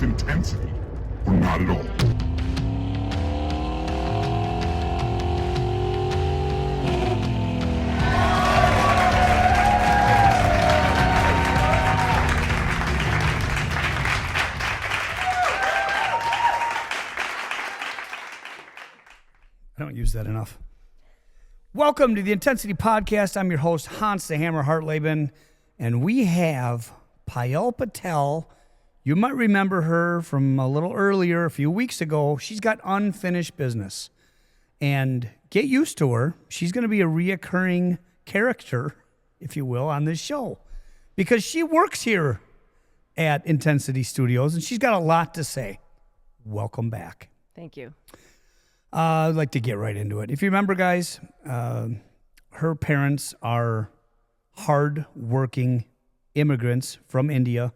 with intensity or not at all. I don't use that enough. Welcome to the Intensity Podcast. I'm your host, Hans the Hammer Hartleben, and we have Payal Patel. You might remember her from a little earlier, a few weeks ago. She's got unfinished business. And get used to her. She's going to be a reoccurring character, if you will, on this show. Because she works here at Intensity Studios, and she's got a lot to say. Welcome back. Thank you. I'd like to get right into it. If you remember, guys, her parents are hard-working immigrants from India.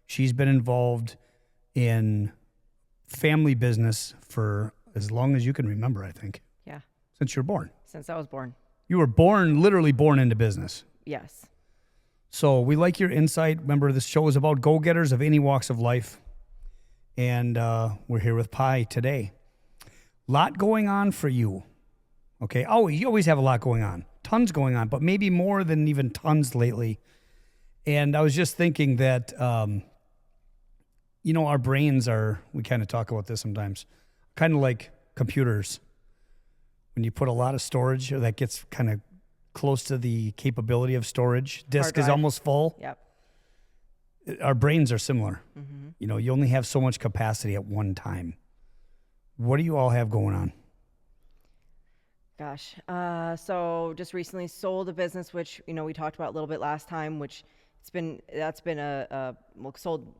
She's been involved in family business for as long as you can remember, I think. Yeah. Since you were born. Since I was born. You were literally born into business. Yes. So we like your insight. Remember, this show is about go-getters of any walks of life. And we're here with Pi today. Lot going on for you. Okay. Oh, you always have a lot going on. Tons going on, but maybe more than even tons lately. And I was just thinking that, our brains we kind of talk about this sometimes, kind of like computers. When you put a lot of storage, or that gets kind of close to the capability of storage, disk is almost full. Yep. Our brains are similar. Mm-hmm. You only have so much capacity at one time. What do you all have going on? Gosh. So just recently sold a business, which, we talked about a little bit last time, which sold,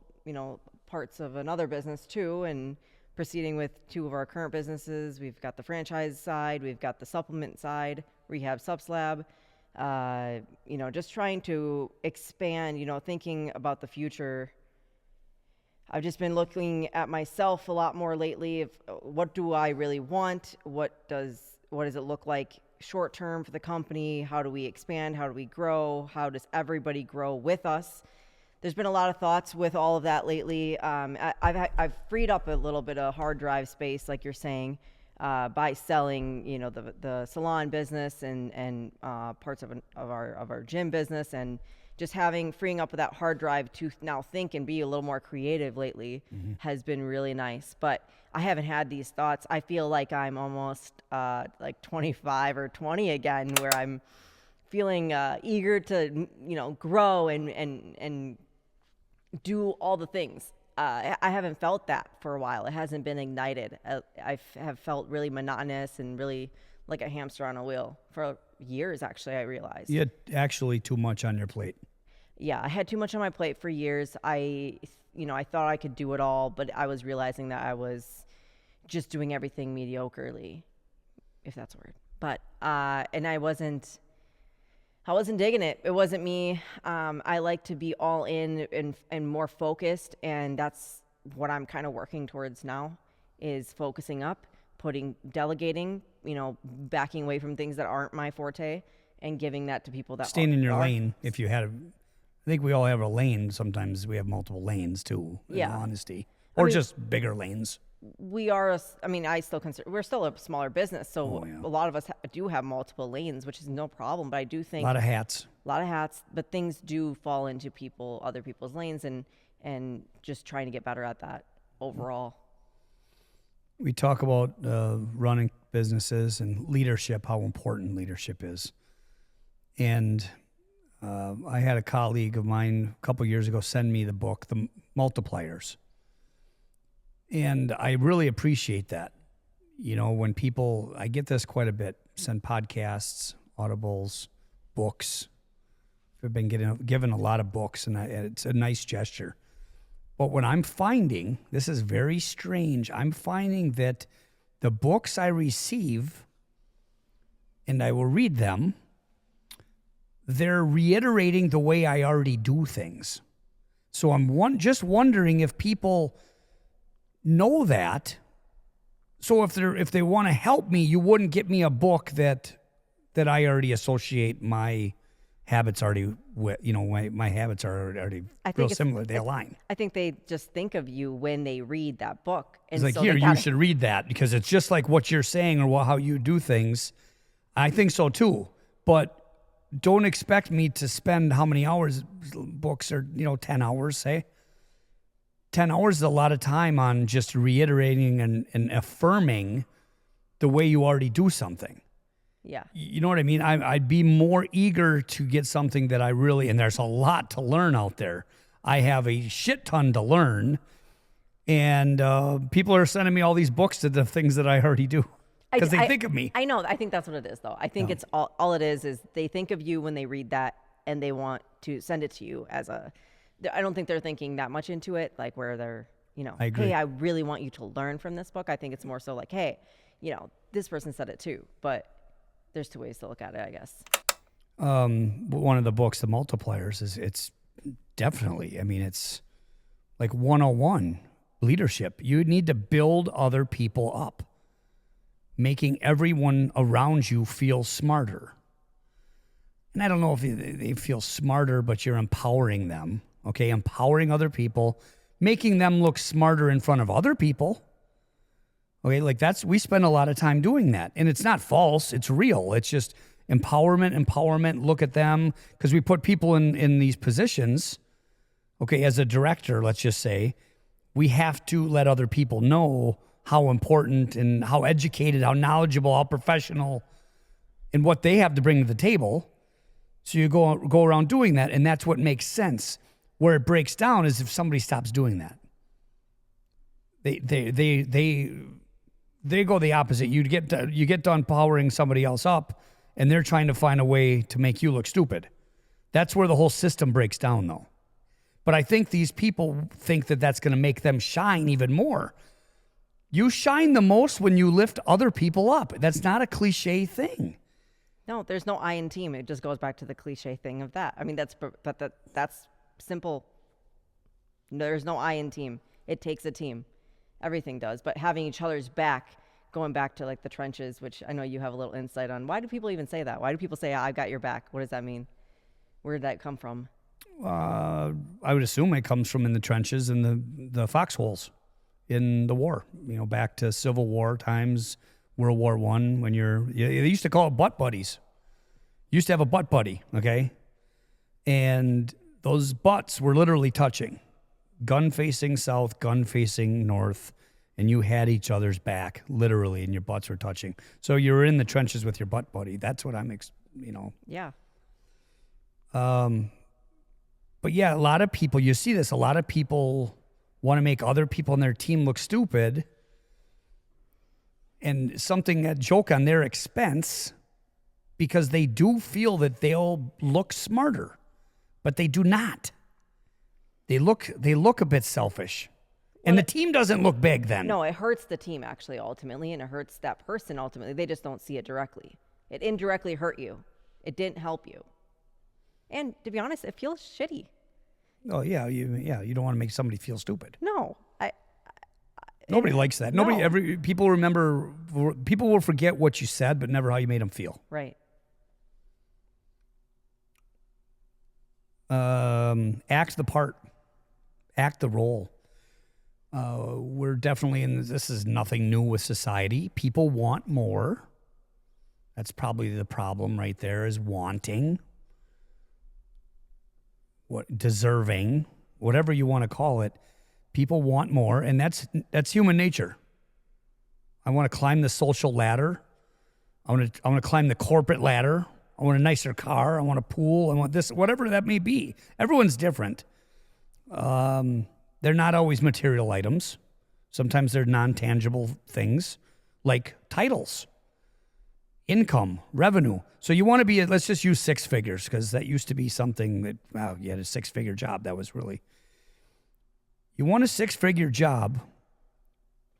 parts of another business too, and proceeding with two of our current businesses. We've got the franchise side, we've got the supplement side, Rehab Subslab, just trying to expand, thinking about the future. I've just been looking at myself a lot more lately of what do I really want? What does it look like short term for the company? How do we expand? How do we grow? How does everybody grow with us? There's been a lot of thoughts with all of that lately. I've freed up a little bit of hard drive space, like you're saying, by selling, the salon business and parts of our gym business, and just freeing up that hard drive to now think and be a little more creative lately has been really nice. But I haven't had these thoughts. I feel like I'm almost like 25 or 20 again, where I'm feeling eager to, grow and do all the things. I haven't felt that for a while. It hasn't been ignited. I have felt really monotonous and really like a hamster on a wheel for years, actually, I realized. You had actually too much on your plate. Yeah, I had too much on my plate for years. I thought I could do it all, but I was realizing that I was just doing everything mediocrely, if that's a word. But, and I wasn't digging it. It wasn't me. I like to be all in and more focused, and that's what I'm kind of working towards now, is focusing up, delegating, backing away from things that aren't my forte, and giving that to people that staying in your lane. If you had I think we all have a lane. Sometimes we have multiple lanes too, in all honesty. Or just bigger lanes. We are, I still consider, we're still a smaller business, so a lot of us do have multiple lanes, which is no problem, but I do think... A lot of hats, but things do fall into other people's lanes, and just trying to get better at that overall. We talk about running businesses and leadership, how important leadership is. And I had a colleague of mine a couple years ago send me the book, The Multipliers. And I really appreciate that. When people, I get this quite a bit, send podcasts, audibles, books. I've been given a lot of books, and it's a nice gesture. But what I'm finding, this is very strange, I'm finding that the books I receive, and I will read them, they're reiterating the way I already do things. So I'm just wondering if people know that. So if they want to help me, you wouldn't get me a book that I already associate my habits already my habits are already I think real it's- similar. They align. I think they just think of you when they read that book. And It's like, so here, they you gotta- should read that because it's just like what you're saying or how you do things. I think so too. But don't expect me to spend how many hours books are, 10 hours, say. 10 hours is a lot of time on just reiterating and affirming the way you already do something. Yeah. You know what I mean? I'd be more eager to get something that I really, and there's a lot to learn out there. I have a shit ton to learn. And people are sending me all these books to the things that I already do because they think of me. I know. I think that's what it is, though. I think it's all it is they think of you when they read that and they want to send it to you as a. I don't think they're thinking that much into it, like where they're, I agree. hey, I really want you to learn from this book. I think it's more so like, hey, this person said it too. But there's two ways to look at it, I guess. One of the books, The Multipliers, it's definitely, it's like 101 leadership. You need to build other people up, making everyone around you feel smarter. And I don't know if they feel smarter, but you're empowering them, okay? Empowering other people, making them look smarter in front of other people. Okay, like we spend a lot of time doing that. And it's not false, it's real. It's just empowerment, look at them. Because we put people in these positions, okay, as a director, let's just say, we have to let other people know how important and how educated, how knowledgeable, how professional, and what they have to bring to the table. So you go around doing that, and that's what makes sense. Where it breaks down is if somebody stops doing that. They go the opposite. You get done powering somebody else up, and they're trying to find a way to make you look stupid. That's where the whole system breaks down, though. But I think these people think that that's going to make them shine even more. You shine the most when you lift other people up. That's not a cliche thing. No, there's no I in team. It just goes back to the cliche thing of that. That's simple. There's no I in team. It takes a team. Everything does. But having each other's back, going back to like the trenches, which I know you have a little insight on. Why do people even say that? Why do people say, I've got your back? What does that mean? Where did that come from? I would assume it comes from in the trenches and the foxholes in the war. Back to Civil War times, World War I, when they used to call it butt buddies. You used to have a butt buddy, okay? And those butts were literally touching. Gun facing south, gun facing north, and you had each other's back, literally, and your butts were touching. So you were in the trenches with your butt buddy. That's what I'm, Yeah. But yeah, a lot of people, you see this, a lot of people want to make other people on their team look stupid and a joke on their expense because they do feel that they'll look smarter, but they do not. They look a bit selfish. And the team doesn't look big then. No, it hurts the team actually ultimately, and it hurts that person ultimately. They just don't see it directly. It indirectly hurt you. It didn't help you. And to be honest, it feels shitty. Oh yeah, you don't want to make somebody feel stupid. No, Nobody likes that. No. People will forget what you said, but never how you made them feel. Right. Act the part, act the role. We're definitely this is nothing new with society. People want more. That's probably the problem right there, is wanting. Deserving, whatever you want to call it. People want more, and that's human nature. I want to climb the social ladder. I want to climb the corporate ladder. I want a nicer car. I want a pool. I want this, whatever that may be. Everyone's different. They're not always material items. Sometimes they're non-tangible things like titles, income, revenue. So you want to be, let's just use six figures because that used to be something that, wow, you had a six-figure job. That was really, you want a six-figure job.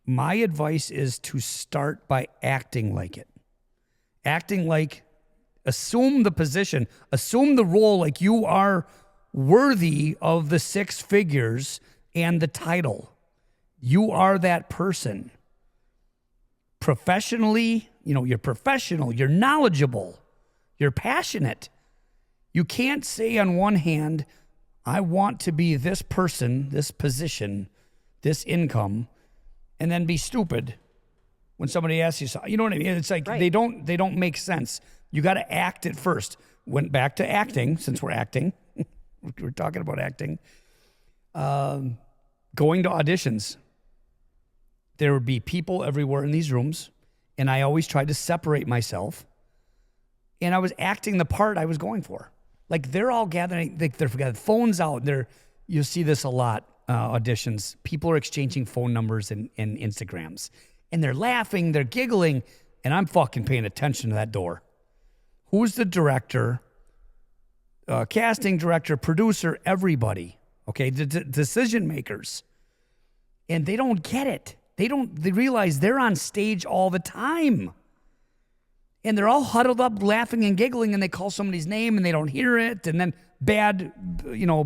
My advice is to start by acting like it. Acting like, assume the position, assume the role like you are worthy of the six figures and the title. You are that person. Professionally, you're professional, you're knowledgeable, you're passionate. You can't say on one hand, I want to be this person, this position, this income, and then be stupid when somebody asks you something. You know what I mean? It's like they don't make sense. You got to act it first. Went back to acting, since we're acting. We're talking about acting. Going to auditions. There would be people everywhere in these rooms, and I always tried to separate myself. And I was acting the part I was going for. Like they're all gathering, they're got phones out. You'll see this a lot, auditions. People are exchanging phone numbers and Instagrams. And they're laughing, they're giggling, and I'm fucking paying attention to that door. Who's the director, casting director, producer, everybody, okay, the decision makers. And they don't get it. They realize they're on stage all the time. And they're all huddled up laughing and giggling, and they call somebody's name and they don't hear it, and then bad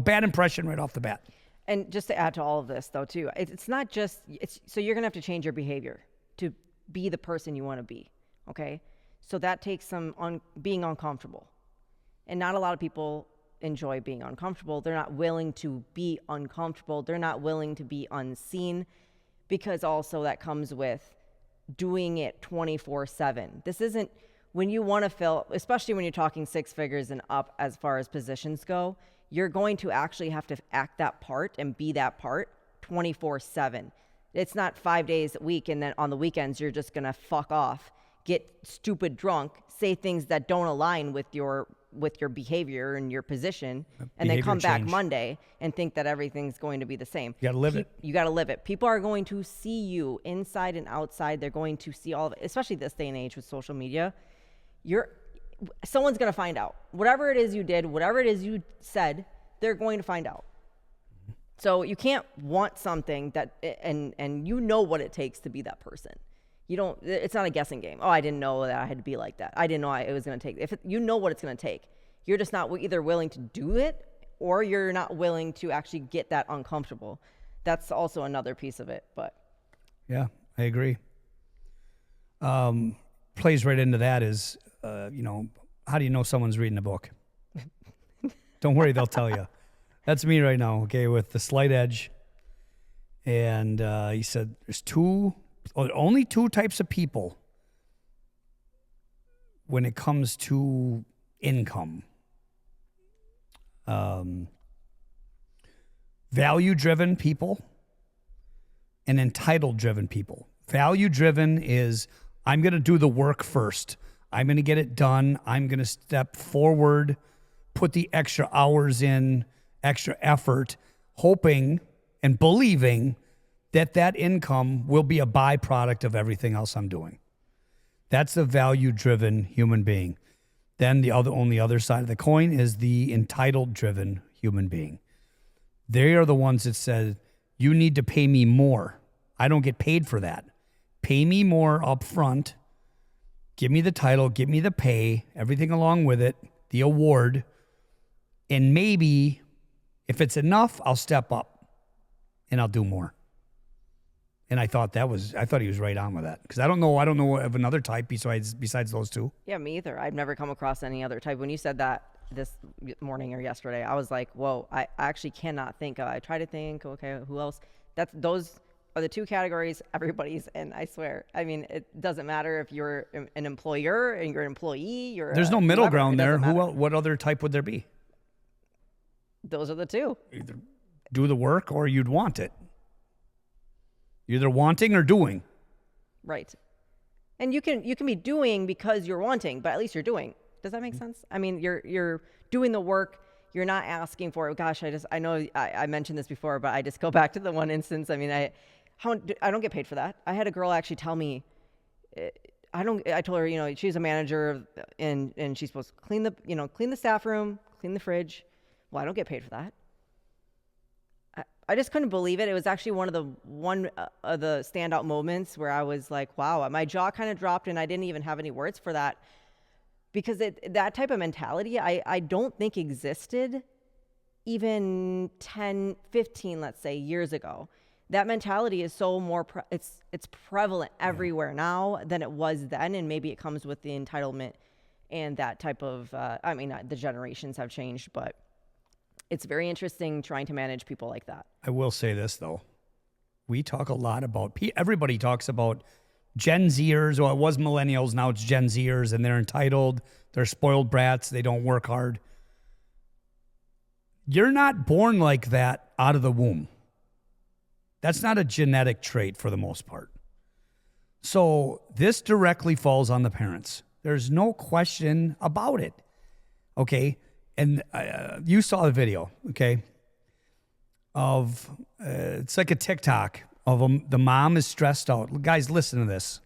impression right off the bat. And just to add to all of this though too, it's not just, so you're gonna have to change your behavior to be the person you want to be, okay? So that takes some being uncomfortable. And not a lot of people enjoy being uncomfortable. They're not willing to be uncomfortable. They're not willing to be unseen, because also that comes with doing it 24/7. This isn't, when you want to fill, especially when you're talking six figures and up as far as positions go, you're going to actually have to act that part and be that part 24/7. It's not 5 days a week and then on the weekends you're just going to fuck off, get stupid drunk, say things that don't align with your behavior and your position, and then come back Monday and think that everything's going to be the same. You got to live it. You got to live it. People are going to see you inside and outside. They're going to see all of it, especially this day and age with social media. Someone's going to find out. Whatever it is you did, whatever it is you said, they're going to find out. So you can't want something that, and you know what it takes to be that person. It's not a guessing game. Oh, I didn't know that I had to be like that. I didn't know it was going to take. You know what it's going to take. You're just not either willing to do it, or you're not willing to actually get that uncomfortable. That's also another piece of it. But yeah, I agree. Plays right into that is, how do you know someone's reading a book? Don't worry, they'll tell you. That's me right now, okay, with the slight edge. And he said there's only two types of people when it comes to income. Value-driven people and entitled-driven people. Value-driven is, I'm going to do the work first. I'm going to get it done. I'm going to step forward, put the extra hours in, extra effort, hoping and believing that income will be a byproduct of everything else I'm doing. That's a value-driven human being. Then on the other side of the coin is the entitled-driven human being. They are the ones that said, you need to pay me more. I don't get paid for that. Pay me more up front. Give me the title, give me the pay, everything along with it, the award, and maybe if it's enough, I'll step up and I'll do more. And I thought he was right on with that, because I don't know of another type besides those two. Yeah, me either. I've never come across any other type. When you said that this morning or yesterday, I was like, whoa, I actually cannot think. I try to think, okay, who else? Those are the two categories everybody's in, I swear. I mean, it doesn't matter if you're an employer and you're an employee. There's no middle ground there. What other type would there be? Those are the two. Either do the work or you'd want it. You're either wanting or doing. Right. And you can be doing because you're wanting, but at least you're doing. Does that make sense? I mean, you're doing the work. You're not asking for it. Gosh, I know I mentioned this before, but I just go back to the one instance. I mean, I don't get paid for that. I had a girl actually tell me, I told her, she's a manager and she's supposed to clean the staff room, clean the fridge. Well, I don't get paid for that. I just couldn't believe it. It was actually one of the standout moments where I was like, wow, my jaw kind of dropped and I didn't even have any words for that, because that type of mentality I don't think existed even 10, 15, let's say, years ago. That mentality is so more, it's prevalent everywhere now than it was then, and maybe it comes with the entitlement and that type of, I mean, the generations have changed, but it's very interesting trying to manage people like that. I will say this, though. We talk a lot about, everybody talks about Gen Zers, well, it was millennials, now it's Gen Zers, and they're entitled, they're spoiled brats, they don't work hard. You're not born like that out of the womb. That's not a genetic trait for the most part. So this directly falls on the parents. There's no question about it. Okay? And you saw the video, okay, of, it's like a TikTok of the mom is stressed out. Guys, listen to this.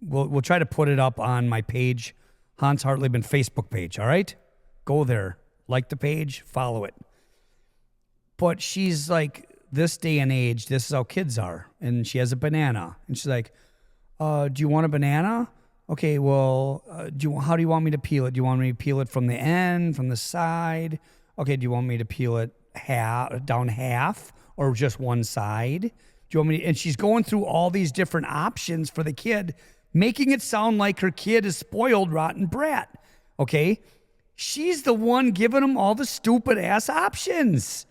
We'll try to put it up on my page, Hans Hartleben Facebook page, all right? Go there, like the page, follow it. But she's like, this day and age, this is how kids are. And she has a banana. And she's like, do you want a banana? Okay, well, how do you want me to peel it? Do you want me to peel it from the end, from the side? Okay, do you want me to peel it down half or just one side? Do you want me to, and she's going through all these different options for the kid, making it sound like her kid is spoiled, rotten brat. Okay? She's the one giving them all the stupid ass options.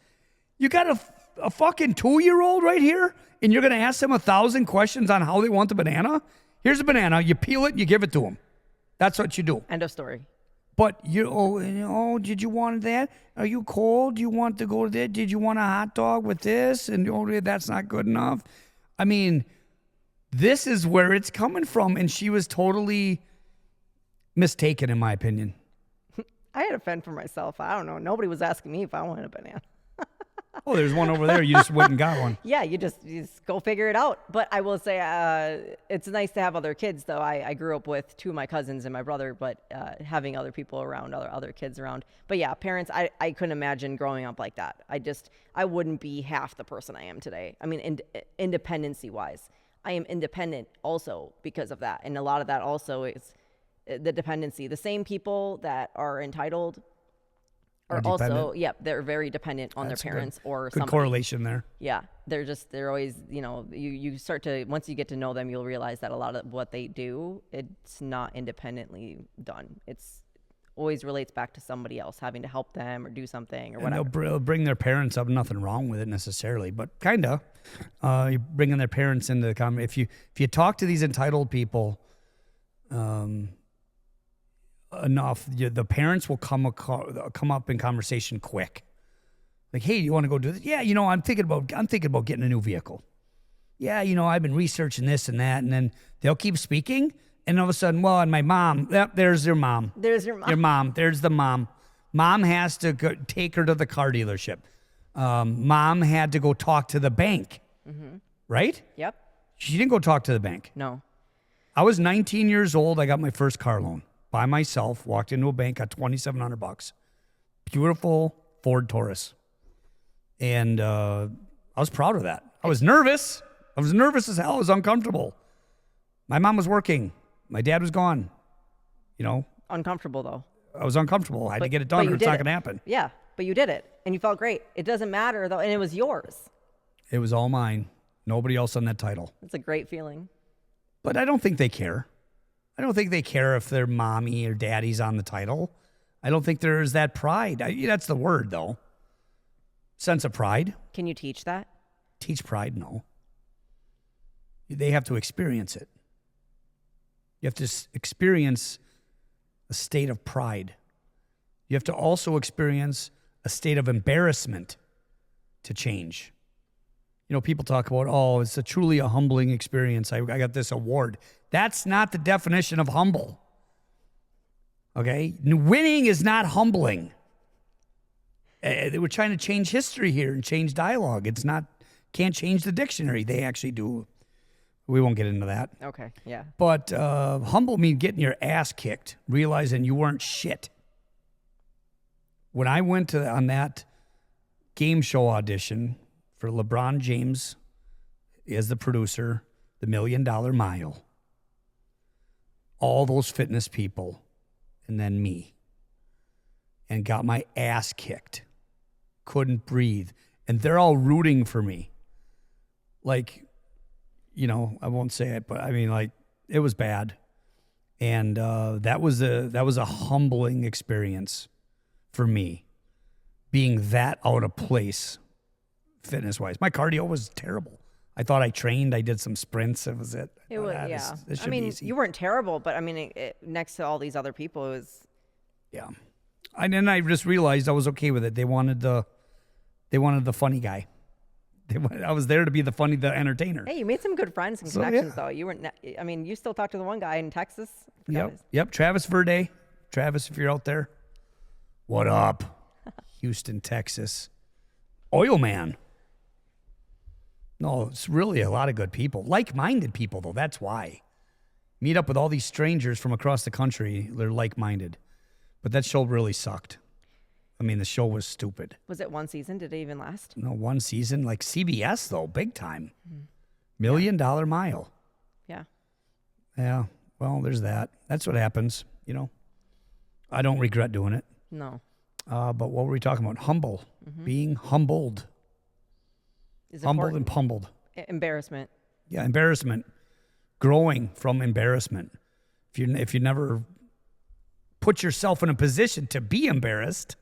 You got a fucking 2-year-old right here, and you're going to ask them 1,000 questions on how they want the banana? Here's a banana. You peel it and you give it to them. That's what you do. End of story. But did you want that? Are you cold? Do you want to go to that? Did you want a hot dog with this? And that's not good enough. I mean, this is where it's coming from, and she was totally mistaken, in my opinion. I had to fend for myself. I don't know. Nobody was asking me if I wanted a banana. Oh, there's one over there. You just went and got one. Yeah, you just go figure it out. But I will say it's nice to have other kids, though. I grew up with 2 of my cousins and my brother, but having other people around, other kids around. But yeah, parents, I couldn't imagine growing up like that. I wouldn't be half the person I am today. I mean, independency-wise. I am independent also because of that. And a lot of that also is the dependency. The same people that are entitled are also, they're very dependent on their parents or good correlation there. Yeah, they're always, you start to, once you get to know them, you'll realize that a lot of what they do, it's not independently done. It's always relates back to somebody else having to help them or do something or whatever. And they'll bring their parents up. Nothing wrong with it necessarily, but kind of. You're bringing their parents into the conversation. If you talk to these entitled people, enough, the parents will come up in conversation quick. Like, hey, you want to go do this? Yeah, I'm thinking about getting a new vehicle. Yeah, I've been researching this and that, and then they'll keep speaking, and all of a sudden, well, and my mom, there's your mom. There's your mom. Your mom. There's the mom. Mom has to take her to the car dealership. Mom had to go talk to the bank. Mm-hmm. Right? Yep. She didn't go talk to the bank. No. I was 19 years old. I got my first car loan. By myself, walked into a bank, got $2,700. Beautiful Ford Taurus. And I was proud of that. I was nervous. I was nervous as hell. I was uncomfortable. My mom was working. My dad was gone. Uncomfortable, though. I was uncomfortable. I had to get it done or it's not going to happen. Yeah, but you did it, and you felt great. It doesn't matter, though, and it was yours. It was all mine. Nobody else on that title. It's a great feeling. But I don't think they care. I don't think they care if their mommy or daddy's on the title. I don't think there's that pride. That's the word, though. Sense of pride. Can you teach that? Teach pride? No. They have to experience it. You have to experience a state of pride. You have to also experience a state of embarrassment to change. People talk about, it's truly a humbling experience. I got this award. That's not the definition of humble. Okay? Winning is not humbling. We're trying to change history here and change dialogue. Can't change the dictionary. They actually do. We won't get into that. Okay, yeah. But humble means getting your ass kicked, realizing you weren't shit. When I went on that game show audition for LeBron James as the producer, the $1 Million Mile, all those fitness people, and then me, and got my ass kicked, couldn't breathe, and they're all rooting for me. Like, I won't say it, but I mean, like, it was bad. And that was a humbling experience for me, being that out of place fitness wise. My cardio was terrible. I thought I trained. I did some sprints. That was it. It was, This I should mean, be easy. you weren't terrible, but I mean, next to all these other people, it was. Yeah. And then I just realized I was okay with it. They wanted the funny guy. I was there to be the entertainer. Hey, you made some good friends and connections, though. You weren't. I mean, you still talk to the one guy in Texas. Yep. Travis Verde. Travis, if you're out there, what up? Houston, Texas. Oil man. No, it's really a lot of good people. Like-minded people, though. That's why. Meet up with all these strangers from across the country. They're like-minded. But that show really sucked. I mean, the show was stupid. Was it one season? Did it even last? No, one season. Like CBS, though, big time. $1 Million Mile. Yeah. Yeah. Well, there's that. That's what happens, I don't regret doing it. No. But what were we talking about? Humble. Being humbled. Is Humbled important. and pummeled. Embarrassment. Yeah, embarrassment. Growing from embarrassment. If you never put yourself in a position to be embarrassed,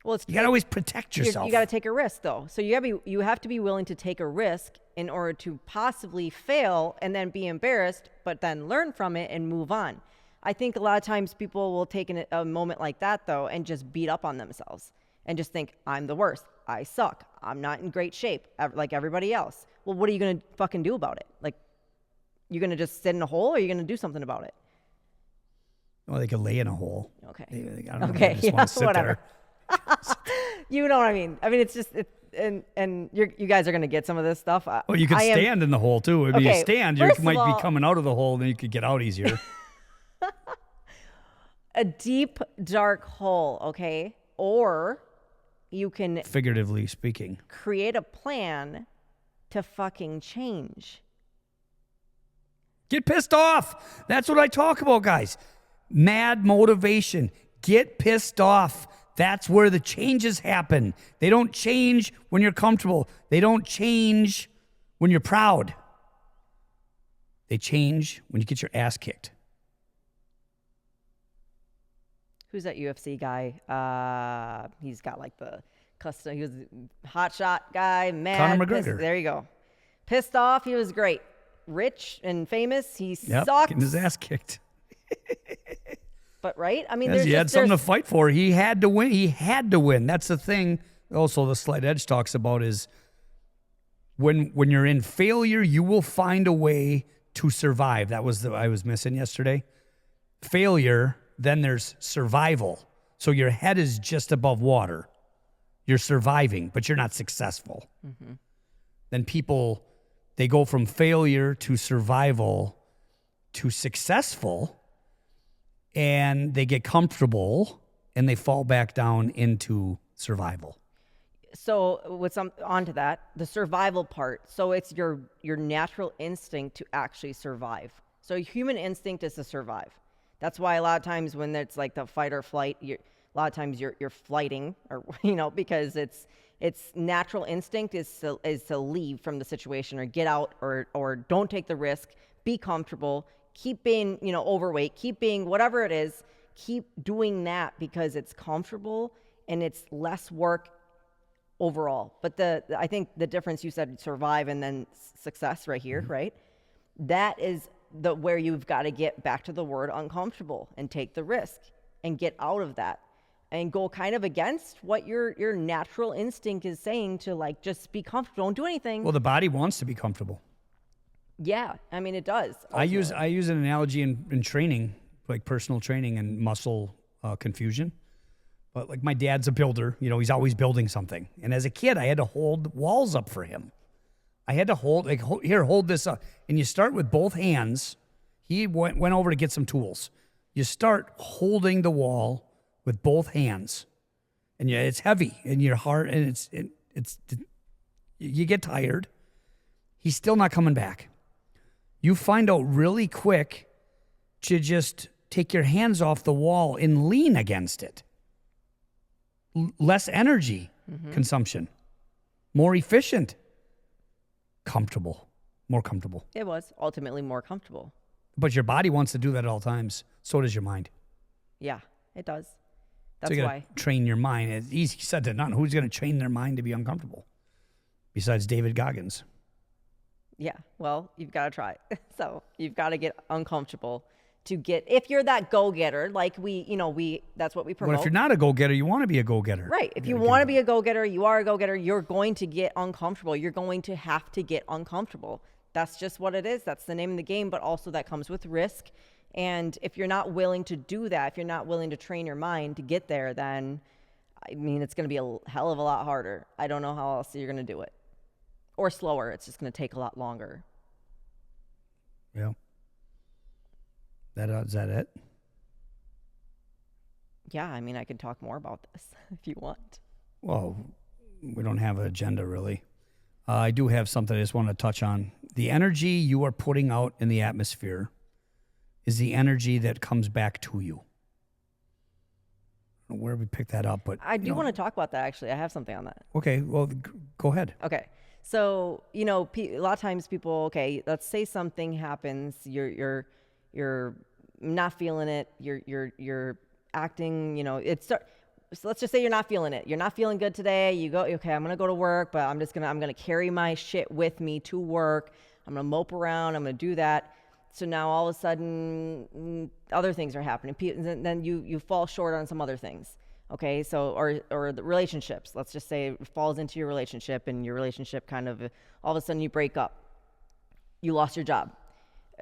Well, you got to always protect yourself. You got to take a risk, though. So you have to be willing to take a risk in order to possibly fail and then be embarrassed, but then learn from it and move on. I think a lot of times people will take a moment like that, though, and just beat up on themselves and just think, I'm the worst. I suck. I'm not in great shape like everybody else. Well, what are you going to fucking do about it? Like, you're going to just sit in a hole, or are you going to do something about it? Well, they could lay in a hole. Okay. I don't know, Okay. they just want to sit Whatever. there. You know what I mean? I mean, it's just, and you guys are going to get some of this stuff. Well, you could stand in the hole, too. If you Okay, stand, you first of might all- be coming out of the hole, and then you could get out easier. A deep, dark hole, okay? Or you can Figuratively speaking. create a plan to fucking change. Get pissed off. That's what I talk about, guys. Mad motivation. Get pissed off. That's where the changes happen. They don't change when you're comfortable. They don't change when you're proud. They change when you get your ass kicked. Who's that UFC guy? He's got like the custom. He was a hot shot guy. Mad. Conor pissed- McGregor. There you go. Pissed off. He was great. Rich and famous. He Yep, sucked. getting his ass kicked. But right? I mean, Yes, there's he had just, something to there's, fight for. He had to win. He had to win. That's the thing. Also, the Slight Edge talks about is when you're in failure, you will find a way to survive. That was I was missing yesterday. Failure, then there's survival. So your head is just above water. You're surviving, but you're not successful. Then people, they go from failure to survival to successful, and they get comfortable and they fall back down into survival. so with some onto that, the survival part. So it's your natural instinct to actually survive. So human instinct is to survive. That's why a lot of times when it's like the fight or flight, a lot of times you're flighting, or because it's natural instinct is to leave from the situation or get out or don't take the risk, be comfortable, keep being overweight, keep being whatever it is, keep doing that because it's comfortable and it's less work overall. But I think the difference, you said survive and then success right here, right? That is where you've got to get back to the word uncomfortable and take the risk and get out of that and go kind of against what your natural instinct is saying to, like, just be comfortable, don't do anything. Well, the body wants to be comfortable. Yeah, I mean, it does. I use an analogy in training, like personal training and muscle confusion. But like my dad's a builder, he's always building something. And as a kid, I had to hold walls up for him. I had to hold this up. And you start with both hands. He went over to get some tools. You start holding the wall with both hands. And it's heavy in your heart, and you get tired. He's still not coming back. You find out really quick to just take your hands off the wall and lean against it. Less energy consumption, more efficient, comfortable, more comfortable. It was ultimately more comfortable. But your body wants to do that at all times. So does your mind. Yeah, it does. So That's you why. gotta train your mind. It's easy said than done. Who's going to train their mind to be uncomfortable? Besides David Goggins. Yeah, well, you've got to try. So you've got to get uncomfortable to get, if you're that go-getter, like that's what we promote. But if you're not a go-getter, you want to be a go-getter. Right. If you want to be a go-getter, you are a go-getter, you're going to get uncomfortable. You're going to have to get uncomfortable. That's just what it is. That's the name of the game, but also that comes with risk. And if you're not willing to do that, if you're not willing to train your mind to get there, then, I mean, it's going to be a hell of a lot harder. I don't know how else you're going to do it. Or slower. It's just going to take a lot longer. Yeah. Is that it? Yeah, I mean, I could talk more about this if you want. Well, we don't have an agenda, really. I do have something I just want to touch on. The energy you are putting out in the atmosphere is the energy that comes back to you. I don't know where we picked that up, but I do want to talk about that, actually. I have something on that. Okay, well, go ahead. Okay. So, a lot of times people, okay, let's say something happens, you're not feeling it, you're acting, so let's just say you're not feeling it. You're not feeling good today. You go, okay, I'm going to go to work, but I'm going to carry my shit with me to work. I'm going to mope around. I'm going to do that. So now all of a sudden other things are happening. And then you fall short on some other things. Okay. So, or the relationships, let's just say it falls into your relationship and your relationship kind of, all of a sudden you break up, you lost your job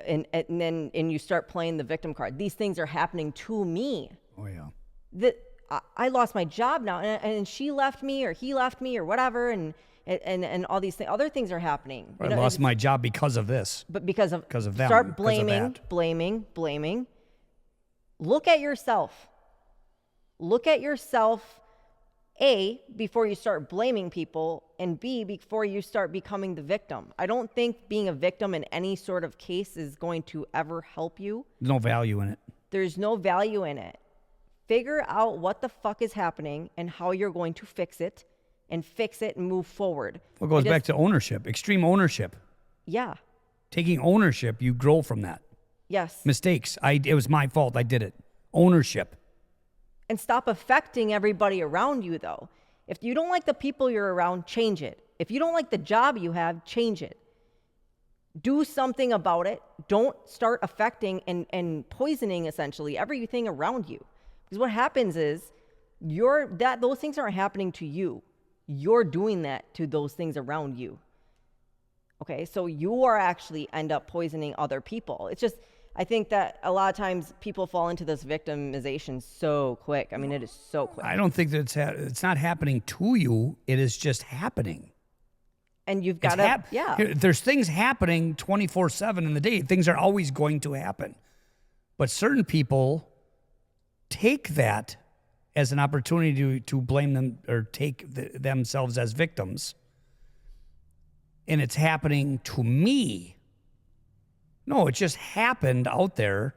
and then you start playing the victim card. These things are happening to me. Oh yeah. I lost my job now, and she left me, or he left me, or whatever, and all these other things are happening. I lost my job because of this. But because of them. Start blaming. Look at yourself. Look at yourself, A, before you start blaming people, and B, before you start becoming the victim. I don't think being a victim in any sort of case is going to ever help you. There's no value in it. There's no value in it. Figure out what the fuck is happening and how you're going to fix it and move forward. Well, it goes back to ownership, extreme ownership. Yeah. Taking ownership, you grow from that. Yes. Mistakes. It was my fault. I did it. Ownership. And stop affecting everybody around you, though. If you don't like the people you're around, change it. If you don't like the job you have, change it. Do something about it. Don't start affecting and poisoning, essentially, everything around you. Because what happens is those things aren't happening to you. You're doing that to those things around you. Okay, so you are actually end up poisoning other people. It's just, I think that a lot of times people fall into this victimization so quick. I mean, it is so quick. I don't think that it's not happening to you. It is just happening. And you've got to, There's things happening 24/7 in the day. Things are always going to happen. But certain people take that as an opportunity to blame them or take themselves as victims. And it's happening to me. No, it just happened out there.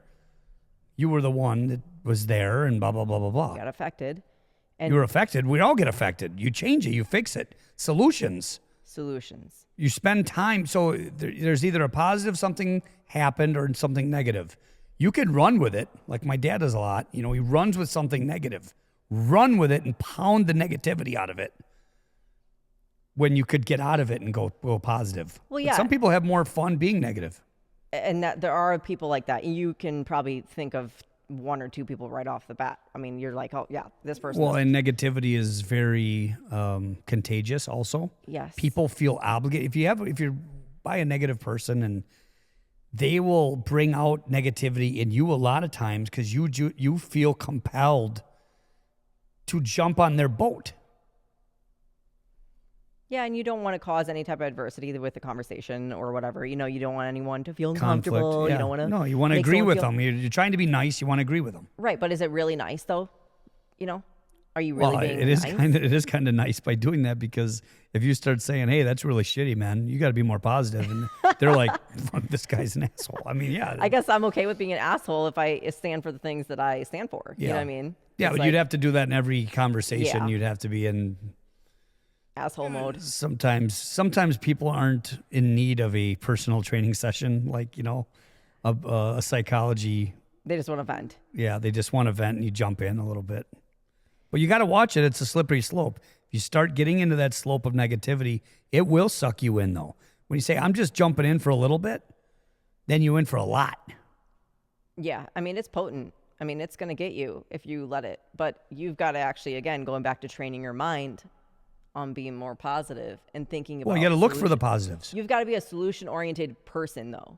You were the one that was there and blah, blah, blah, blah, blah. You got affected. And you were affected. We all get affected. You change it. You fix it. Solutions. You spend time. So there's either a positive, something happened, or something negative. You can run with it, like my dad does a lot. He runs with something negative. Run with it and pound the negativity out of it when you could get out of it and go positive. Well, yeah. But some people have more fun being negative. And that there are people like that. You can probably think of one or two people right off the bat. I mean, you're like, oh, yeah, this person. Well, and negativity is very contagious also. Yes. People feel obligated. If you're by a negative person, and they will bring out negativity in you a lot of times because you feel compelled to jump on their boat. Yeah, and you don't want to cause any type of adversity with the conversation or whatever. You don't want anyone to feel uncomfortable. Yeah. You don't want to. No, you want to agree with them. You're trying to be nice. You want to agree with them. Right, but is it really nice though? Are you really being nice? It is kind of nice by doing that, because if you start saying, "Hey, that's really shitty, man. You got to be more positive," and they're like, "Fuck, this guy's an asshole." I mean, yeah. I guess I'm okay with being an asshole if I stand for the things that I stand for. Yeah. You know what I mean? Yeah, but you'd have to do that in every conversation. Yeah. You'd have to be in asshole mode. Sometimes people aren't in need of a personal training session. Like, a psychology. They just want to vent. Yeah, they just want to vent and you jump in a little bit. But you got to watch it. It's a slippery slope. If you start getting into that slope of negativity, it will suck you in, though. When you say, I'm just jumping in for a little bit, then you in for a lot. Yeah, I mean, it's potent. I mean, it's going to get you if you let it. But you've got to actually, again, going back to training your mind on being more positive and thinking about. Well, you got to look for the positives. You've got to be a solution-oriented person, though,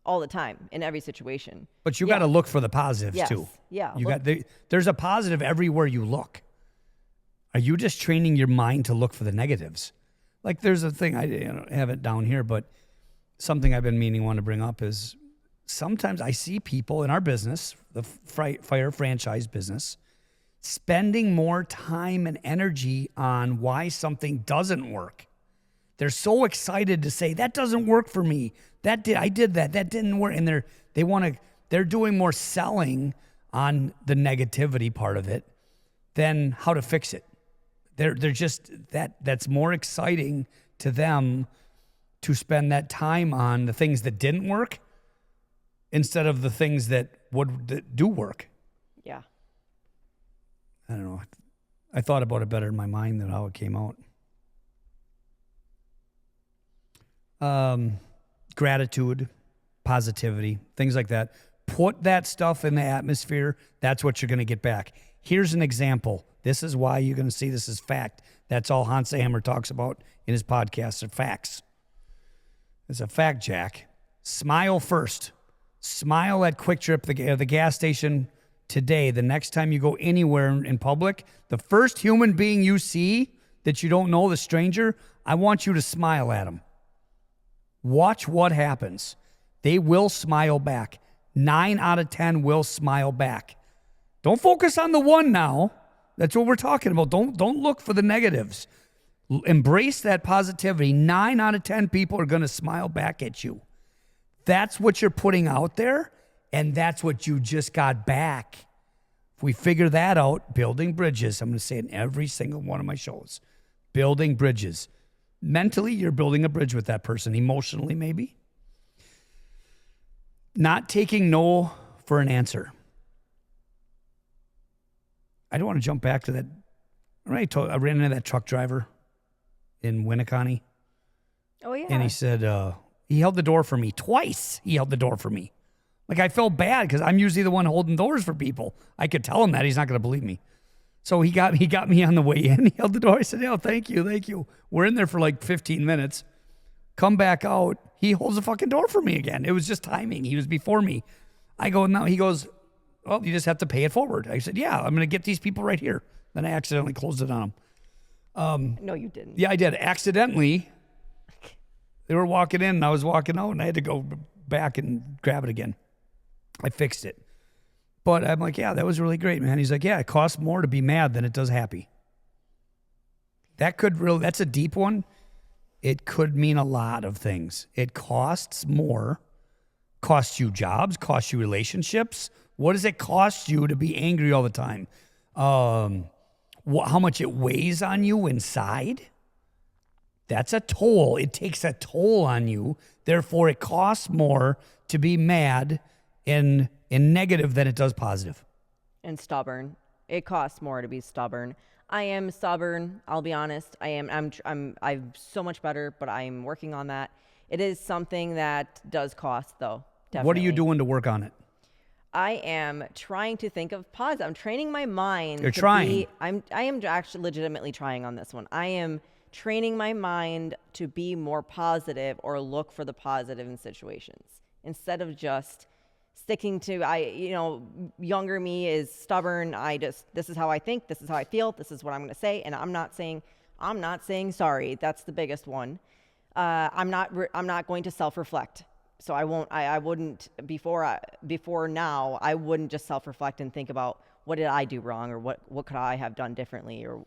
all the time in every situation. But you got to look for the positives Yes. too. Yeah. There's a positive everywhere you look. Are you just training your mind to look for the negatives? Like there's a thing, I have it down here, but something I've been want to bring up is sometimes I see people in our business, the fire franchise business, spending more time and energy on why something doesn't work. They're so excited to say, that doesn't work for me. I did that didn't work. And they're doing more selling on the negativity part of it than how to fix it. They're just that's more exciting to them to spend that time on the things that didn't work instead of the things that do work. Yeah. I don't know. I thought about it better in my mind than how it came out. Gratitude, positivity, things like that. Put that stuff in the atmosphere. That's what you're going to get back. Here's an example. This is why you're going to see this as fact. That's all Hans Hammer talks about in his podcast are facts. It's a fact, Jack. Smile first. Smile at Quick Trip, the gas station today. The next time you go anywhere in public, the first human being you see that you don't know, the stranger, I want you to smile at him. Watch what happens. They will smile back. 9 out of 10 will smile back. Don't focus on the one now. That's what we're talking about. Don't look for the negatives. Embrace that positivity. 9 out of 10 people are going to smile back at you. That's what you're putting out there, and that's what you just got back. If we figure that out, building bridges. I'm going to say it in every single one of my shows. Building bridges. Mentally, you're building a bridge with that person. Emotionally, maybe. Not taking no for an answer. I don't want to jump back to that. I ran into that truck driver in Winneconne. Oh, yeah. And he said, he held the door for me. Twice he held the door for me. Like I felt bad because I'm usually the one holding doors for people. I could tell him that. He's not going to believe me. So he got me on the way in. He held the door. I said, "Oh, thank you. We're in there for like 15 minutes. Come back out. He holds the fucking door for me again. It was just timing. He was before me. I go, no. He goes, well, you just have to pay it forward. I said, yeah, I'm going to get these people right here. Then I accidentally closed it on them. No, you didn't. Yeah, I did. Accidentally. They were walking in and I was walking out and I had to go back and grab it again. I fixed it. But I'm like, yeah, that was really great, man. He's like, yeah, it costs more to be mad than it does happy. That's a deep one. It could mean a lot of things. It costs more, costs you jobs, costs you relationships. What does it cost you to be angry all the time? How much it weighs on you inside? That's a toll. It takes a toll on you. Therefore, it costs more to be mad and negative than it does positive. And stubborn. It costs more to be stubborn. I am stubborn. I'll be honest. I'm so much better, but I'm working on that. It is something that does cost, though. Definitely. What are you doing to work on it? I am trying to think of positive. I'm training my mind. You're trying. I am actually legitimately trying on this one. I am training my mind to be more positive or look for the positive in situations instead of just sticking to, younger me is stubborn. This is how I think. This is how I feel. This is what I'm going to say. And I'm not saying sorry. That's the biggest one. I'm not going to self-reflect. So I wouldn't before now, I wouldn't just self-reflect and think about what did I do wrong or what could I have done differently or,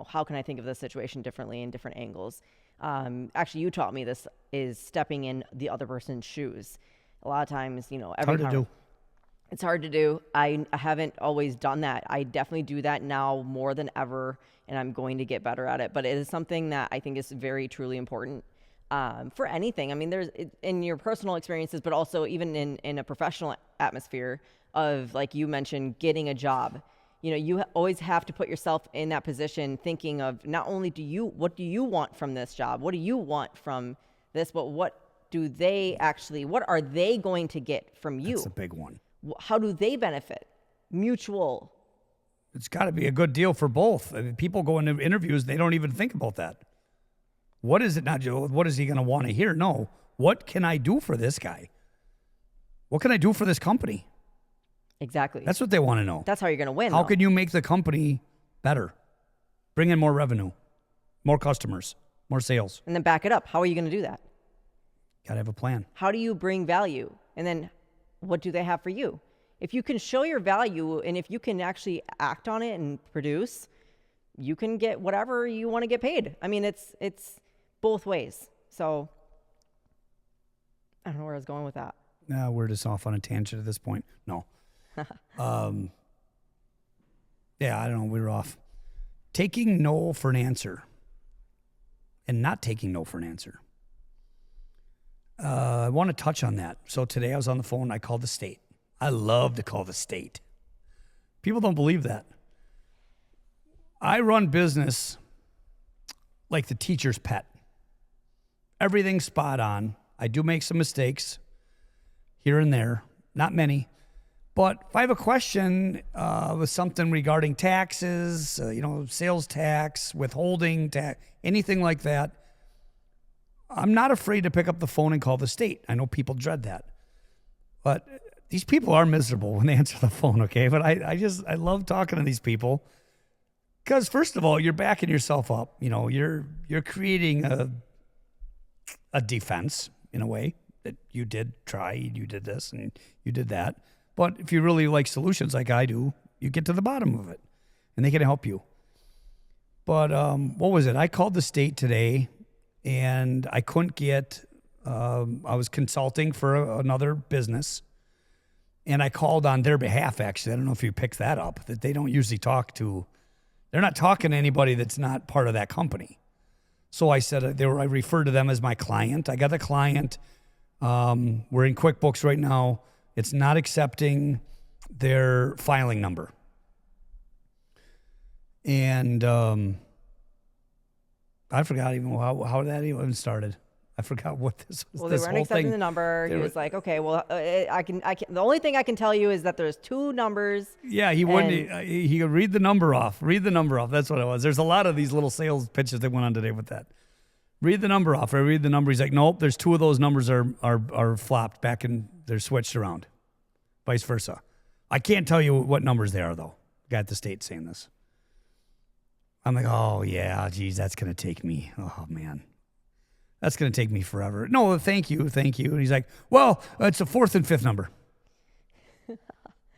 how can I think of the situation differently in different angles? Actually, you taught me this is stepping in the other person's shoes. A lot of times, it's hard to do. I haven't always done that. I definitely do that now more than ever, and I'm going to get better at it. But it is something that I think is very, truly important. for anything. I mean, in your personal experiences, but also even in a professional atmosphere of, like you mentioned, getting a job. You always have to put yourself in that position, thinking of not only what do you want from this job? What do you want from this? But what are they going to get from you? That's a big one. How do they benefit? Mutual. It's got to be a good deal for both. I mean, people go into interviews, they don't even think about that. What is it not, Joe? What is he going to want to hear? No. What can I do for this guy? What can I do for this company? Exactly. That's what they want to know. That's how you're going to win. How can you make the company better? Bring in more revenue, more customers, more sales. And then back it up. How are you going to do that? Got to have a plan. How do you bring value? And then what do they have for you? If you can show your value and if you can actually act on it and produce, you can get whatever you want to get paid. I mean, it's both ways. So I don't know where I was going with that. No, we're just off on a tangent at this point. No. Yeah, I don't know. We were off. Taking no for an answer and not taking no for an answer. I want to touch on that. So today I was on the phone. I called the state. I love to call the state. People don't believe that. I run business like the teacher's pet. Everything's spot on. I do make some mistakes here and there, not many. But if I have a question with something regarding taxes, sales tax, withholding tax, anything like that, I'm not afraid to pick up the phone and call the state. I know people dread that. But these people are miserable when they answer the phone, okay? But I love talking to these people because, first of all, you're backing yourself up. You're creating a defense in a way that you did try, you did this and you did that. But if you really like solutions like I do, you get to the bottom of it and they can help you. But what was it? I called the state today and I couldn't get, I was consulting for another business and I called on their behalf, actually. I don't know if you picked that up, that they don't usually they're not talking to anybody that's not part of that company. So I said, I referred to them as my client. I got the client. We're in QuickBooks right now. It's not accepting their filing number. And I forgot even how that even started. I forgot what this was. Well, they weren't accepting the number. He was like, okay, well, I can. The only thing I can tell you is that there's two numbers. Yeah, he wouldn't. He could read the number off. Read the number off. That's what it was. There's a lot of these little sales pitches that went on today with that. Read the number off. I read the number. He's like, nope. There's two of those numbers are flopped back and they're switched around. Vice versa. I can't tell you what numbers they are though. Guy at the state saying this. I'm like, oh yeah, geez, that's gonna take me. Oh man. That's going to take me forever. No, thank you. And he's like, well, it's a fourth and fifth number.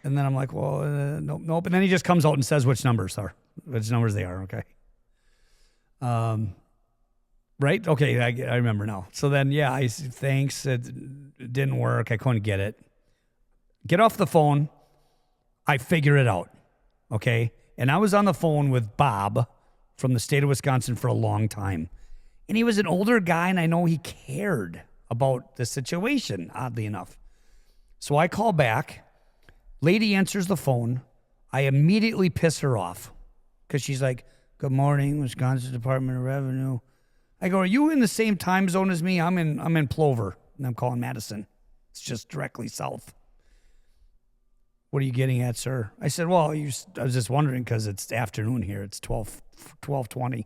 And then I'm like, well, nope. And then he just comes out and says which numbers they are, okay? Right? Okay, I remember now. So then, yeah, I said, thanks. It didn't work. I couldn't get it. Get off the phone. I figure it out, okay? And I was on the phone with Bob from the state of Wisconsin for a long time. And he was an older guy, and I know he cared about the situation, oddly enough. So I call back. Lady answers the phone. I immediately piss her off because she's like, good morning, Wisconsin Department of Revenue. I go, are you in the same time zone as me? I'm in Plover, and I'm calling Madison. It's just directly south. What are you getting at, sir? I said, well, I was just wondering because it's afternoon here. It's 12:20.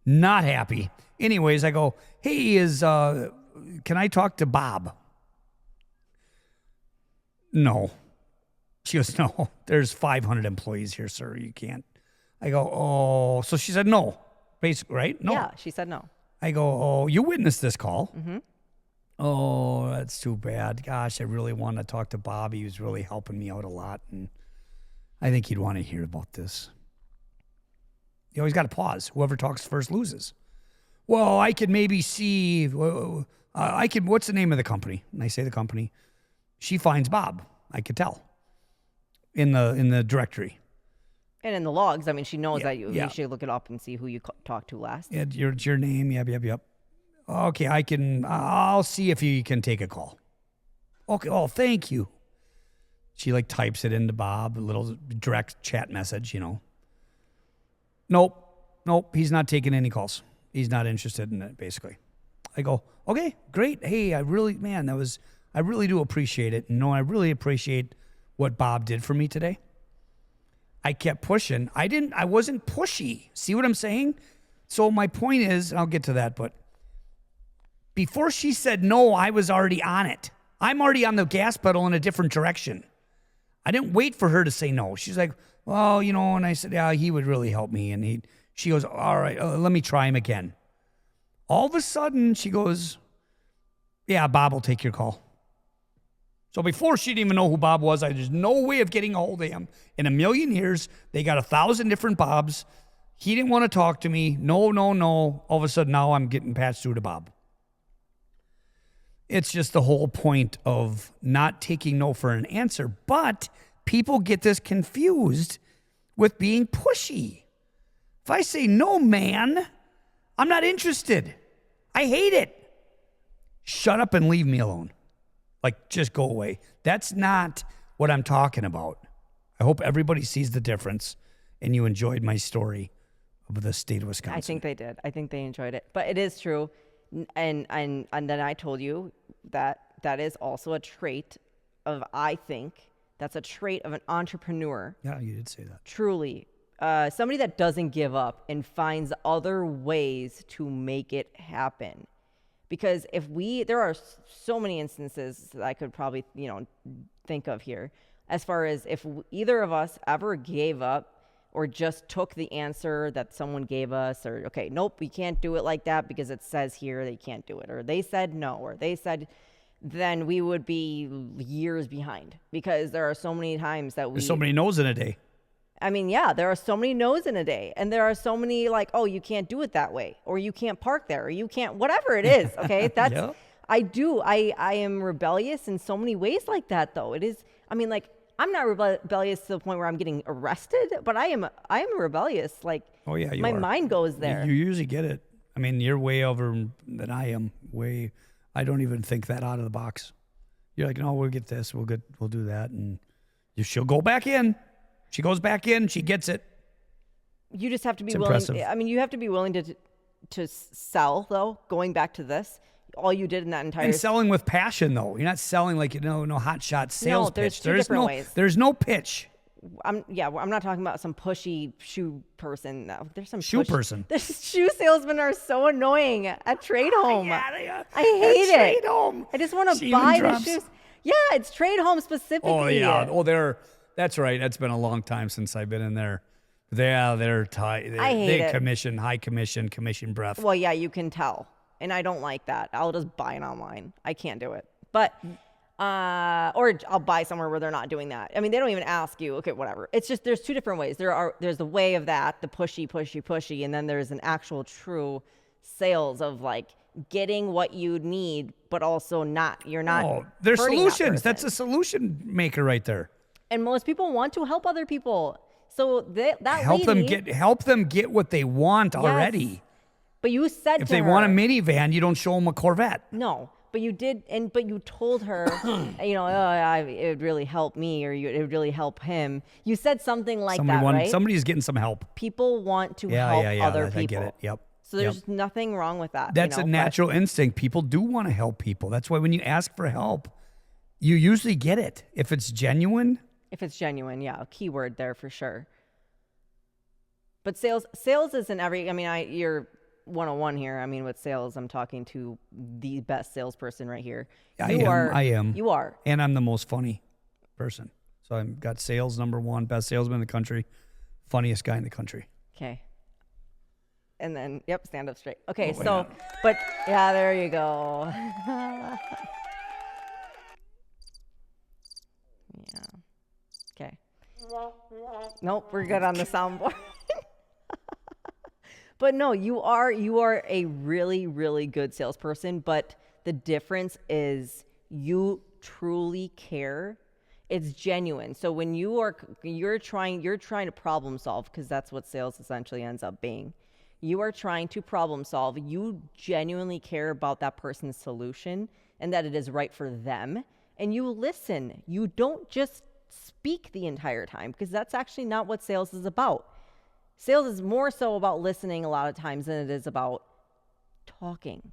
Not happy. Anyways, I go, hey, can I talk to Bob? No. She goes, no, there's 500 employees here, sir. You can't. I go, oh. So she said no, basically, right? No. Yeah, she said no. I go, oh, you witnessed this call. Mm-hmm. Oh, that's too bad. Gosh, I really want to talk to Bob. He was really helping me out a lot, and I think he'd want to hear about this. You always got to pause. Whoever talks first loses. Well, I could maybe see. What's the name of the company? And I say the company. She finds Bob. I could tell in the directory. And in the logs, I mean, she knows that you should look it up and see who you talked to last. Yeah, your name. Yep. Okay, I'll see if you can take a call. Okay, oh, thank you. She like types it into Bob, a little direct chat message, Nope, he's not taking any calls. He's not interested in it, basically. I go, okay, great. Hey, I really do appreciate it. I really appreciate what Bob did for me today. I kept pushing. I wasn't pushy. See what I'm saying? So my point is, and I'll get to that, but before she said no, I was already on it. I'm already on the gas pedal in a different direction. I didn't wait for her to say no. She's like, well, and I said, yeah, he would really help me. And she goes, all right, let me try him again. All of a sudden, she goes, yeah, Bob will take your call. So before she didn't even know who Bob was, there's no way of getting a hold of him. In a million years, they got 1,000 different Bobs. He didn't want to talk to me. No. All of a sudden, now I'm getting patched through to Bob. It's just the whole point of not taking no for an answer. But people get this confused with being pushy. If I say, no, man, I'm not interested. I hate it. Shut up and leave me alone. Like, just go away. That's not what I'm talking about. I hope everybody sees the difference and you enjoyed my story of the state of Wisconsin. I think they did. I think they enjoyed it. But it is true. And then I told you that is also a trait of, I think, that's a trait of an entrepreneur. Yeah, you did say that. Truly. Somebody that doesn't give up and finds other ways to make it happen. Because there are so many instances that I could probably, think of here, as far as if either of us ever gave up or just took the answer that someone gave us, or, okay, nope, we can't do it like that because it says here they can't do it, or they said no, or they said, then we would be years behind, because there are so many times that there's so many no's in a day. I mean, yeah, there are so many no's in a day, and there are so many like, oh, you can't do it that way, or you can't park there, or you can't, whatever it is. Okay. That's, yep. I am rebellious in so many ways like that, though. It is, I mean, like, I'm not rebellious to the point where I'm getting arrested, but I am rebellious. Like, oh yeah, my mind goes there. You usually get it. I mean, you're way over than I am. I don't even think that out of the box. You're like, no, we'll get this, we'll do that, and she'll go back in. She goes back in, she gets it. You just have to be willing. I mean, you have to be willing to sell, though. Going back to this, all you did in that entire... And selling with passion, though. You're not selling like, no hot shot sales pitch. There's different ways. There's no pitch. I'm not talking about some pushy shoe person. No, there's some person. There's shoe salesmen are so annoying at Trade Home. Yeah, they are. I hate it. Trade Home. I just want to buy the shoes. Yeah, it's Trade Home specifically. Oh yeah. Oh, that's right. That's been a long time since I've been in there. They're tight. They commission, high commission breath. Well, yeah, you can tell. And I don't like that. I'll just buy it online. I can't do it. But, or I'll buy somewhere where they're not doing that. I mean, they don't even ask you. Okay, whatever. It's just, there's two different ways. There's the way of that, the pushy, and then there's an actual true sales of like getting what you need, but also you're not. Oh, they're solutions. That's a solution maker right there. And most people want to help other people. So help them get what they want already. But you said if they want a minivan, you don't show them a Corvette. No, but you did, but you told her, it would really help me, or it would really help him. You said something like right? Somebody's getting some help. People want to help other people. I get it. Yep. So there's nothing wrong with that. That's a natural instinct. People do want to help people. That's why when you ask for help, you usually get it. If it's genuine. Yeah, a keyword there for sure. But sales isn't you're 101 here. I mean, with sales, I'm talking to the best salesperson right here. I am. You are. And I'm the most funny person. So I've got sales #1, best salesman in the country, funniest guy in the country. Okay. And then, stand up straight. Okay, but yeah, there you go. Yeah. Okay. Nope, we're good on the soundboard. But no, you are a really, really good salesperson, but the difference is you truly care. It's genuine. So when you're trying to problem solve, because that's what sales essentially ends up being. You are trying to problem solve. You genuinely care about that person's solution and that it is right for them. And you listen. You don't just speak the entire time, because that's actually not what sales is about. Sales is more so about listening a lot of times than it is about talking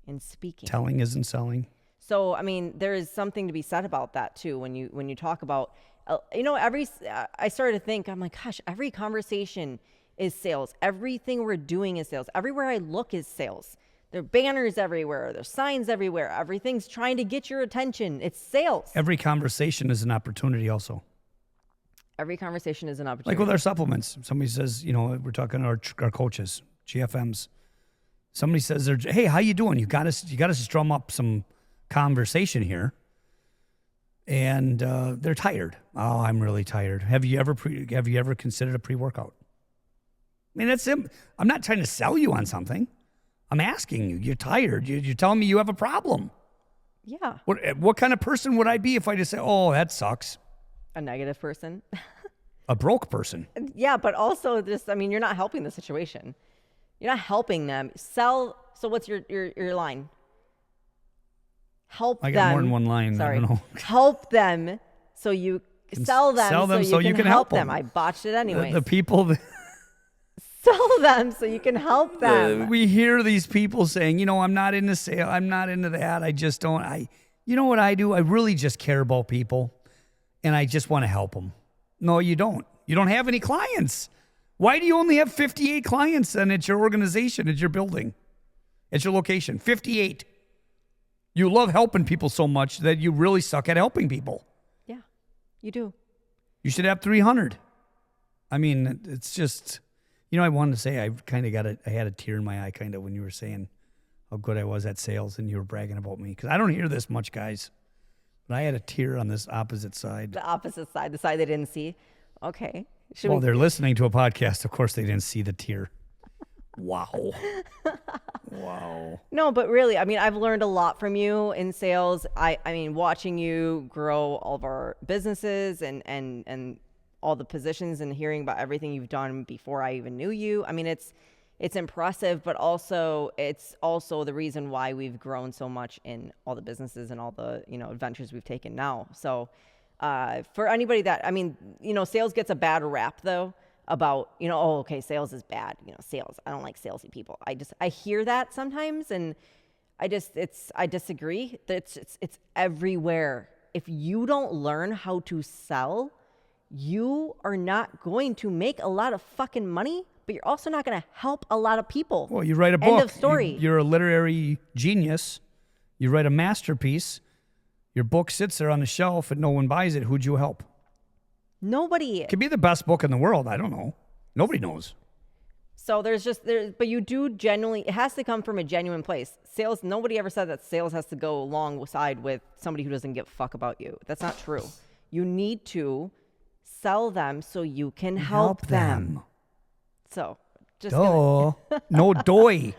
and speaking. Telling isn't selling. So, I mean, there is something to be said about that too. When you talk about, I started to think, I'm like, gosh, every conversation is sales. Everything we're doing is sales. Everywhere I look is sales. There are banners everywhere. There's signs everywhere. Everything's trying to get your attention. It's sales. Every conversation is an opportunity also. Every conversation is an opportunity. Like with our supplements. Somebody says, we're talking to our coaches, GFMs. Somebody says, hey, how you doing? You got to strum up some conversation here. And they're tired. Oh, I'm really tired. Have you ever considered a pre-workout? I mean, that's him. I'm not trying to sell you on something. I'm asking you. You're tired. You're telling me you have a problem. Yeah. What kind of person would I be if I just say, oh, that sucks? A negative person. A broke person. Yeah, but also you're not helping the situation. You're not helping them. Sell. So what's your line? Help them. I got more than one line. Sorry. I don't know. Help them so you sell them so you can help them. I botched it anyway. The people that sell them so you can help them. We hear these people saying, I'm not into sale. I'm not into that. I just don't. You know what I do? I really just care about people, and I just want to help them. No, you don't. You don't have any clients. Why do you only have 58 clients then at your organization, at your building, at your location? 58. You love helping people so much that you really suck at helping people. Yeah, you do. You should have 300. I mean, it's just, I wanted to say I had a tear in my eye kind of when you were saying how good I was at sales and you were bragging about me. Because I don't hear this much, guys. But I had a tear on this opposite side. The opposite side, the side they didn't see. Okay. They're listening to a podcast. Of course, they didn't see the tear. Wow. Wow. No, but really, I've learned a lot from you in sales. I mean, watching you grow all of our businesses and all the positions and hearing about everything you've done before I even knew you. I mean, it's impressive, but also it's also the reason why we've grown so much in all the businesses and all the, adventures we've taken now. So, for anybody that, sales gets a bad rap though, about, sales is bad, sales. I don't like salesy people. I hear that sometimes, and I disagree. It's everywhere. If you don't learn how to sell, you are not going to make a lot of fucking money, but you're also not going to help a lot of people. Well, you write a book. End of story. You're a literary genius. You write a masterpiece. Your book sits there on the shelf and no one buys it. Who'd you help? Nobody. It could be the best book in the world. I don't know. Nobody knows. So but you do genuinely, it has to come from a genuine place. Sales, nobody ever said that sales has to go alongside with somebody who doesn't give a fuck about you. That's not true. You need to sell them so you can help them. So just no doy.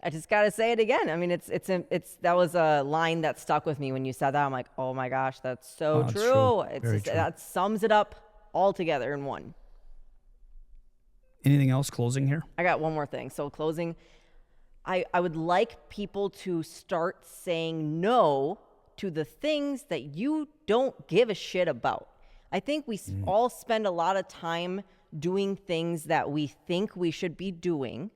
I just got to say it again. I mean, it's that was a line that stuck with me when you said that. I'm like, oh my gosh, that's so true. Very true. That sums it up all together in one. Anything else closing here? I got one more thing. So closing, I would like people to start saying no to the things that you don't give a shit about. I think we all spend a lot of time doing things that we think we should be doing,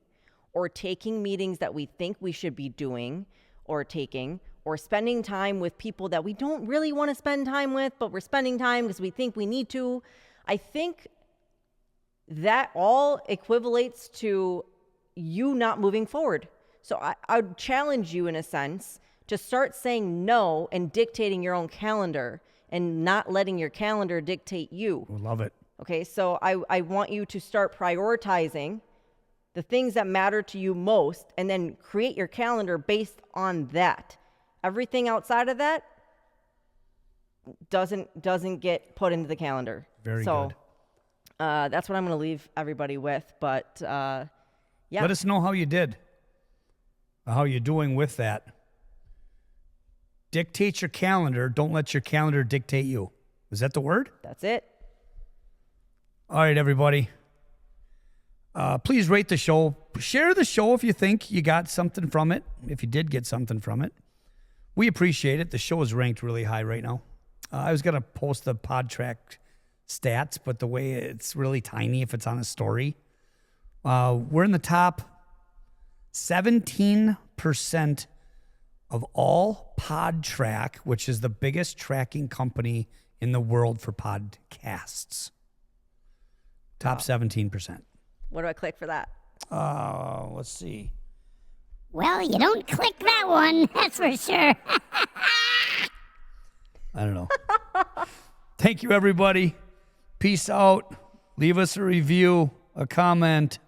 or taking meetings that we think we should be doing or taking, or spending time with people that we don't really want to spend time with, but we're spending time because we think we need to. I think that all equivalates to you not moving forward. So I would challenge you in a sense to start saying no and dictating your own calendar and not letting your calendar dictate you. I love it. Okay, so I want you to start prioritizing the things that matter to you most, and then create your calendar based on that. Everything outside of that doesn't get put into the calendar. Very good. That's what I'm going to leave everybody with. But yeah, let us know how you did, how you're doing with that. Dictate your calendar. Don't let your calendar dictate you. Is that the word? That's it. All right, everybody. Please rate the show. Share the show if you think you got something from it. If you did get something from it, we appreciate it. The show is ranked really high right now. I was going to post the PodTrack stats, but the way it's really tiny if it's on a story. We're in the top 17% of all PodTrack, which is the biggest tracking company in the world for podcasts. Top 17%. What do I click for that? Let's see. Well, you don't click that one, that's for sure. I don't know. Thank you, everybody. Peace out. Leave us a review, a comment.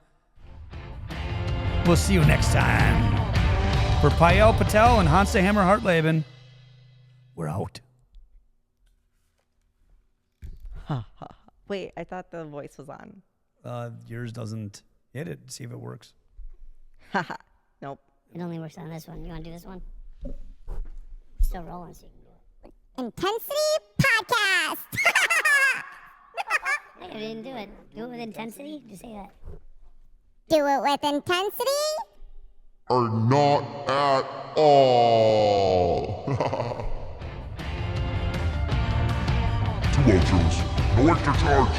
We'll see you next time. For Payal Patel and Hans the Hammer Hartleben, we're out. Wait, I thought the voice was on. Yours doesn't. Hit it. See if it works. Haha. Nope. It only works on this one. You want to do this one? Still rolling, so you can do it. Intensity Podcast. Hey, I didn't do it. Do it with intensity? Did you say that? Do it with intensity. Or not at all. Too low, Jules. No extra charge.